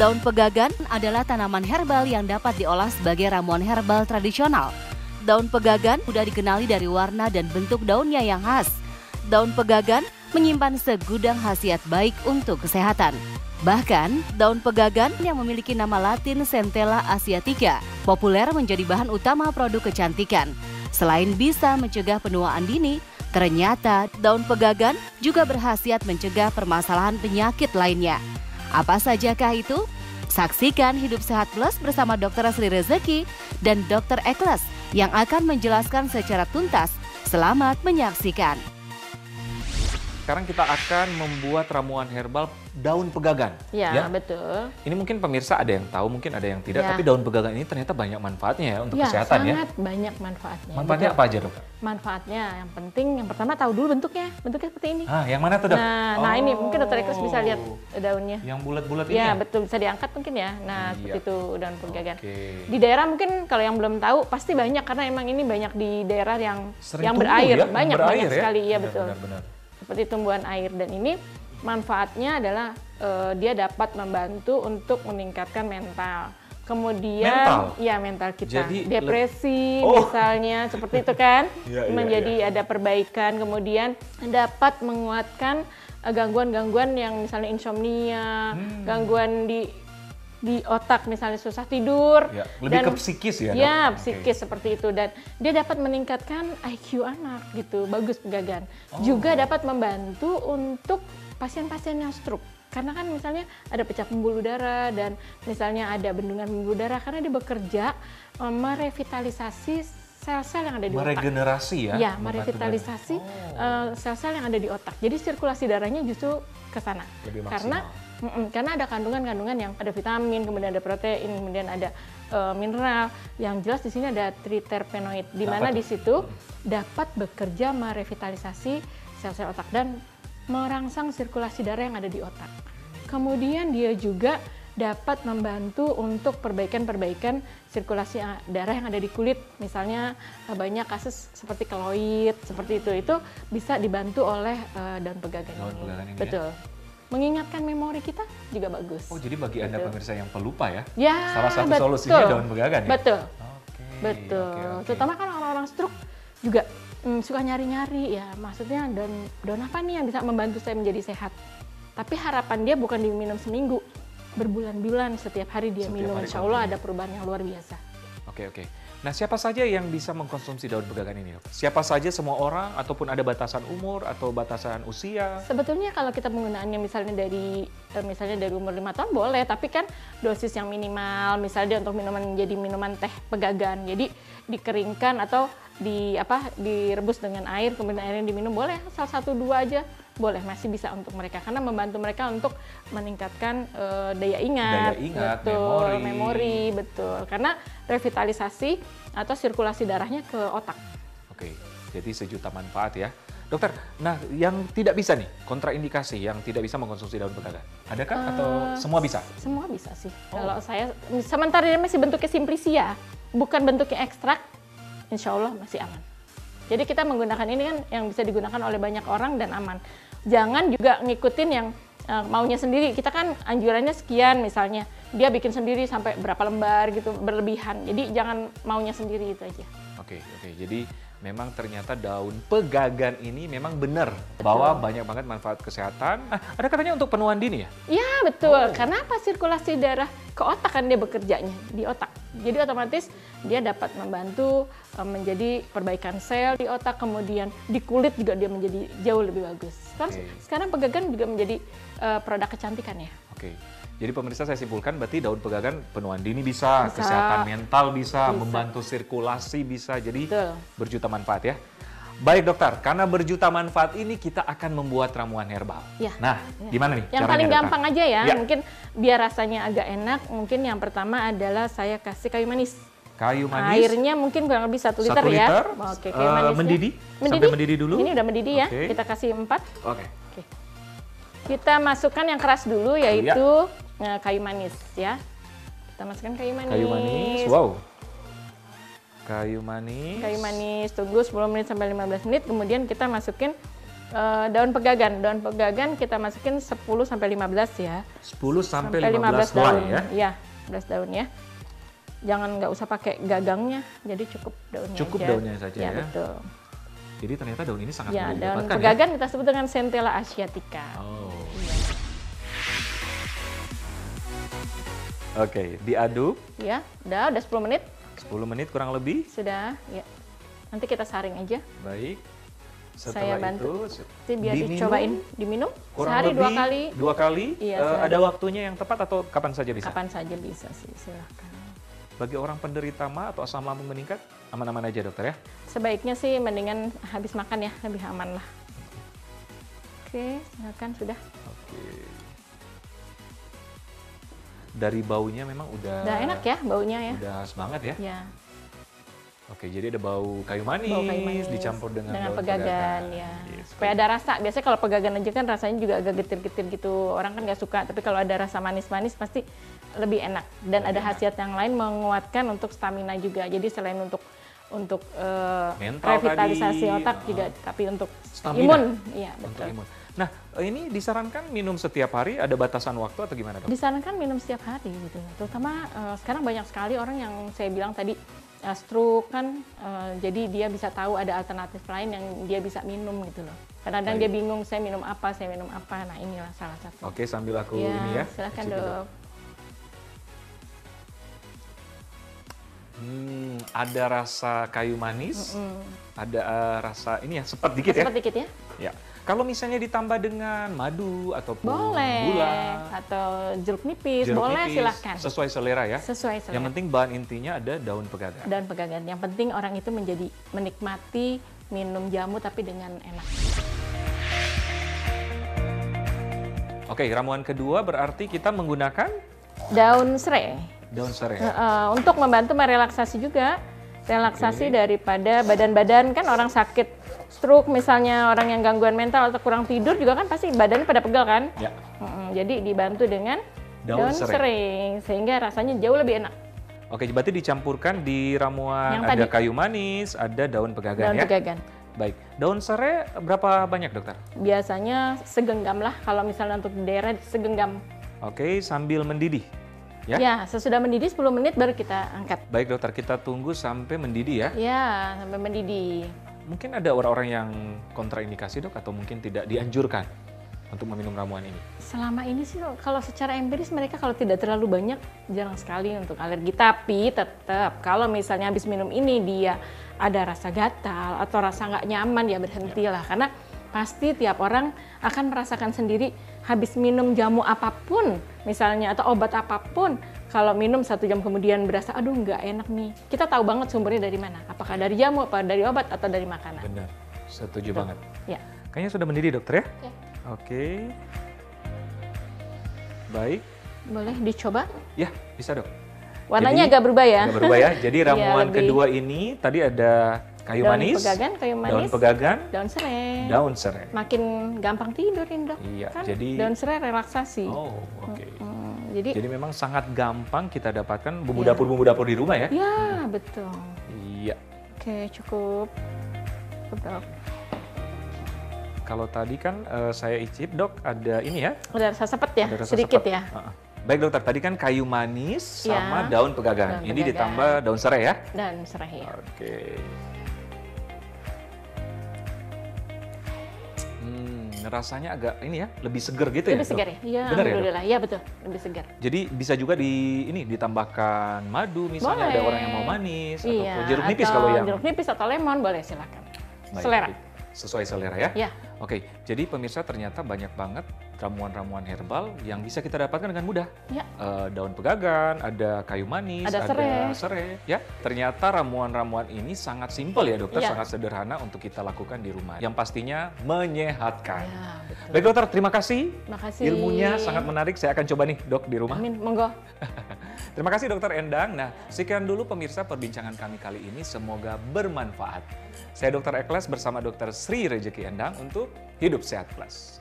Daun pegagan adalah tanaman herbal yang dapat diolah sebagai ramuan herbal tradisional. Daun pegagan mudah dikenali dari warna dan bentuk daunnya yang khas. Daun pegagan menyimpan segudang khasiat baik untuk kesehatan. Bahkan, daun pegagan yang memiliki nama latin Centella asiatica populer menjadi bahan utama produk kecantikan. Selain bisa mencegah penuaan dini, ternyata daun pegagan juga berkhasiat mencegah permasalahan penyakit lainnya. Apa sajakah itu? Saksikan Hidup Sehat Plus bersama Dr. Sri Rezeki dan Dr. Ekles yang akan menjelaskan secara tuntas. Selamat menyaksikan. Sekarang kita akan membuat ramuan herbal daun pegagan. Ya, betul. Ini mungkin pemirsa ada yang tahu, mungkin ada yang tidak. Tapi daun pegagan ini ternyata banyak manfaatnya ya untuk kesehatan ya. Sangat banyak manfaatnya. Manfaatnya apa aja, Dokter? Manfaatnya yang penting, yang pertama tahu dulu bentuknya. Bentuknya seperti ini. Yang mana tuh, Dok? Nah ini mungkin Dokter Ekles bisa lihat daunnya. Yang bulat-bulat ini ya? Ya, betul. Bisa diangkat mungkin ya. Nah, seperti itu daun pegagan. Oke. Di daerah mungkin kalau yang belum tahu pasti banyak karena emang ini banyak di daerah yang Sering berair. ya? Banyak Berair ya? sekali. Iya, betul. Benar-benar. Seperti tumbuhan air, dan ini manfaatnya adalah dia dapat membantu untuk meningkatkan mental. Kemudian mental kita. Jadi, depresi misalnya seperti itu kan. Menjadi ada perbaikan, kemudian dapat menguatkan gangguan-gangguan yang misalnya insomnia, gangguan di otak misalnya susah tidur, lebih ke psikis ya, Dok? Ya, psikis seperti itu, dan dia dapat meningkatkan IQ anak gitu. Bagus pegagan. Juga dapat membantu untuk pasien-pasien yang stroke. Karena kan misalnya ada pecah pembuluh darah dan misalnya ada bendungan pembuluh darah, karena dia bekerja merevitalisasi sel-sel yang ada di otak. Meregenerasi ya? Ya, merevitalisasi sel-sel yang ada di otak. Jadi sirkulasi darahnya justru ke sana. Lebih maksimal. Karena ada kandungan-kandungan yang ada vitamin, kemudian ada protein, kemudian ada mineral. Yang jelas di sini ada triterpenoid, di mana di situ dapat bekerja merevitalisasi sel-sel otak dan merangsang sirkulasi darah yang ada di otak. Kemudian dia juga dapat membantu untuk perbaikan sirkulasi darah yang ada di kulit. Misalnya banyak kasus seperti keloid, seperti itu bisa dibantu oleh daun pegagan ini. Betul. Ya? Mengingatkan memori kita juga bagus. Jadi bagi Anda pemirsa yang pelupa ya, ya salah satu solusinya daun pegagan ya? Betul. Terutama kan orang-orang stroke juga suka nyari-nyari ya, maksudnya daun apa nih yang bisa membantu saya menjadi sehat. Tapi harapan dia bukan diminum seminggu, berbulan-bulan setiap hari dia minum, insya Allah ada perubahan yang luar biasa. Oke. Nah, siapa saja yang bisa mengkonsumsi daun pegagan ini, Dok? Siapa saja, semua orang, ataupun ada batasan umur atau batasan usia? Sebetulnya kalau kita penggunaannya misalnya dari umur 5 tahun boleh, tapi kan dosis yang minimal, misalnya untuk menjadi minuman teh pegagan, jadi dikeringkan atau direbus dengan air, kemudian airnya diminum, boleh asal 1-2 aja. Boleh, masih bisa untuk mereka karena membantu mereka untuk meningkatkan daya ingat, memori, betul. Karena revitalisasi atau sirkulasi darahnya ke otak. Oke, jadi sejuta manfaat ya. Dokter, nah yang tidak bisa nih, kontraindikasi yang tidak bisa mengkonsumsi daun pegagan, adakah atau semua bisa? Semua bisa sih. Kalau saya, sementara dia masih bentuknya simplicia, bukan bentuknya ekstrak, insya Allah masih aman. Jadi kita menggunakan ini kan yang bisa digunakan oleh banyak orang dan aman. Jangan juga ngikutin yang maunya sendiri. Kita kan anjurannya sekian misalnya, dia bikin sendiri sampai berapa lembar gitu, berlebihan. Jadi jangan maunya sendiri, itu aja. Oke. Jadi memang ternyata daun pegagan ini memang benar bahwa banyak banget manfaat kesehatan. Ada katanya untuk penuaan dini ya? Iya, betul. Karena apa? Sirkulasi darah ke otak kan dia bekerjanya di otak. Jadi otomatis dia dapat membantu menjadi perbaikan sel di otak, kemudian di kulit juga dia menjadi jauh lebih bagus. Sekarang pegagan juga menjadi produk kecantikan ya. Oke. Jadi pemirsa, saya simpulkan berarti daun pegagan penuaan dini bisa, kesehatan mental bisa, membantu sirkulasi bisa, jadi berjuta manfaat ya. Baik dokter, karena berjuta manfaat ini kita akan membuat ramuan herbal. Nah, gimana nih yang caranya, paling dokter? gampang aja ya, mungkin biar rasanya agak enak, mungkin yang pertama adalah saya kasih kayu manis. Kayu manis. Airnya mungkin kurang lebih 1 liter ya. Oke, kayu manisnya. Mendidih? Sampai mendidih dulu? Ini udah mendidih ya, kita kasih 4. Oke. Kita masukkan yang keras dulu, yaitu kayu manis ya. Kita masukkan kayu manis. Kayu manis, wow. Kayu manis. Kayu manis, tunggu 10 menit sampai 15 menit, kemudian kita masukin Daun pegagan kita masukin 10 sampai 15 ya. 10 sampai 15 daun ya. Iya, 15 daun ya. Jangan nggak usah pakai gagangnya, jadi cukup daunnya Cukup aja. daunnya saja ya. Betul. Jadi ternyata daun ini sangat Ya, mudah daun didapatkan pegagan kita sebut dengan Centella asiatica. Oh. Iya. Oke, diaduk. Ya, udah 10 menit. 10 menit kurang lebih. Sudah, ya. Nanti kita saring aja. Baik. Saya Setelah bantu. itu Nanti biar dicobain diminum. kurang Sehari lebih 2 kali. Iya, Ada waktunya yang tepat atau kapan saja bisa? Kapan saja bisa sih, silahkan. Bagi orang penderita MA atau asam lambung meningkat, aman-aman aja dokter ya? Sebaiknya sih mendingan habis makan ya, lebih aman lah. Oke, silakan sudah. Oke. Dari baunya memang udah Enak ya baunya ya. Udah khas banget ya. Ya, Oke, jadi ada bau kayu manis, dicampur dengan daun pegagan ya. Yes, Supaya ada rasa. Biasanya kalau pegagan aja kan rasanya juga agak getir-getir gitu. Orang kan nggak suka, tapi kalau ada rasa manis-manis pasti lebih enak. Dan ada khasiat yang lain menguatkan untuk stamina juga. Jadi selain untuk revitalisasi tadi, otak juga, tapi untuk stamina. imun. Iya, Untuk betul. imun. Nah, ini disarankan minum setiap hari, ada batasan waktu atau gimana dok? Disarankan minum setiap hari gitu. Terutama sekarang banyak sekali orang yang saya bilang tadi stroke kan, jadi dia bisa tahu ada alternatif lain yang dia bisa minum gitu loh. Kadang-kadang dia bingung saya minum apa. Nah inilah salah satu. Oke, sambil aku Ya, ini ya. silakan icip dulu. dok. Ada rasa kayu manis, ada rasa ini ya, sepet dikit ya. Cepat dikit ya. Ya. Kalau misalnya ditambah dengan madu ataupun Boleh. gula, Atau jeruk nipis, jeruk boleh nipis, silahkan. sesuai selera ya. Sesuai selera. Yang penting bahan intinya ada daun pegagan. Dan pegangan. Yang penting orang itu menikmati minum jamu tapi dengan enak. Oke, ramuan kedua berarti kita menggunakan Daun serai. daun serai. Untuk membantu merelaksasi juga. Relaksasi daripada badan-badan, kan orang sakit stroke misalnya, orang yang gangguan mental atau kurang tidur juga kan pasti badannya pada pegal kan. Ya. Jadi dibantu dengan daun serai sehingga rasanya jauh lebih enak. Oke, berarti dicampurkan di ramuan Yang ada tadi. kayu manis, ada daun pegagan Daun ya. pegagan. Baik, daun serai berapa banyak dokter? Biasanya segenggam lah, kalau misalnya untuk di daerah segenggam. Oke, sambil mendidih. Ya. Ya, sesudah mendidih 10 menit baru kita angkat. Baik dokter, kita tunggu sampai mendidih ya. Ya, sampai mendidih. Mungkin ada orang-orang yang kontraindikasi dok, atau mungkin tidak dianjurkan untuk meminum ramuan ini. Selama ini sih kalau secara empiris mereka kalau tidak terlalu banyak jarang sekali untuk alergi. Tapi tetap kalau misalnya habis minum ini dia ada rasa gatal atau rasa nggak nyaman ya berhentilah. Karena pasti tiap orang akan merasakan sendiri habis minum jamu apapun misalnya atau obat apapun. Kalau minum 1 jam kemudian berasa aduh nggak enak nih. Kita tahu banget sumbernya dari mana. Apakah dari jamu, apa dari obat atau dari makanan. Benar, setuju banget. Ya. Kayaknya sudah mendidih dokter ya? Ya. Oke. Baik. Boleh dicoba. Ya, bisa dok. Warnanya Jadi, agak berubah ya. Agak berubah ya. Jadi ramuan lebih- kedua ini tadi ada kayu Daun manis, pegagan, kayu manis, daun pegagan, daun serai. daun serai. Makin gampang tidurin dok. Iya, Kan jadi- daun serai relaksasi. Oh, oke. Jadi, Jadi memang sangat gampang kita dapatkan bumbu Iya. dapur-bumbu dapur di rumah ya? ya betul. Iya. Oke, cukup. Dok. Kalau tadi kan saya icip dok, ada ini ya? Udah rasa sepet ya, Ada rasa sedikit sepet. ya. Baik dokter, tadi kan kayu manis Iya. sama daun pegagan. Daun Ini pegagan. ditambah daun serai ya? Dan serai ya. Oke. Rasanya agak ini ya, lebih seger gitu ya? Lebih segar ya? Iya, Benar ya, Dok? alhamdulillah. Iya betul, lebih segar. Jadi bisa juga ditambahkan madu misalnya, ada Boleh. orang yang mau manis Iya, atau jeruk nipis atau kalau yang jeruk nipis atau lemon boleh silakan. Baik, Selera. baik. Sesuai selera ya? Ya. Oke, jadi pemirsa ternyata banyak banget ramuan-ramuan herbal yang bisa kita dapatkan dengan mudah. Ya. Daun pegagan, ada kayu manis, Ada serai. Ya, ternyata ramuan-ramuan ini sangat simpel ya dokter, Ya. sangat sederhana untuk kita lakukan di rumah. Yang pastinya menyehatkan. Ya, betul. Baik dokter, terima kasih. Makasih. Ilmunya sangat menarik. Saya akan coba nih dok di rumah. Amin, monggo. Terima kasih dokter Endang. Nah, sekian dulu pemirsa perbincangan kami kali ini. Semoga bermanfaat. Saya Dr. Ekles bersama Dr. Sri Rejeki Endang untuk Hidup Sehat Plus.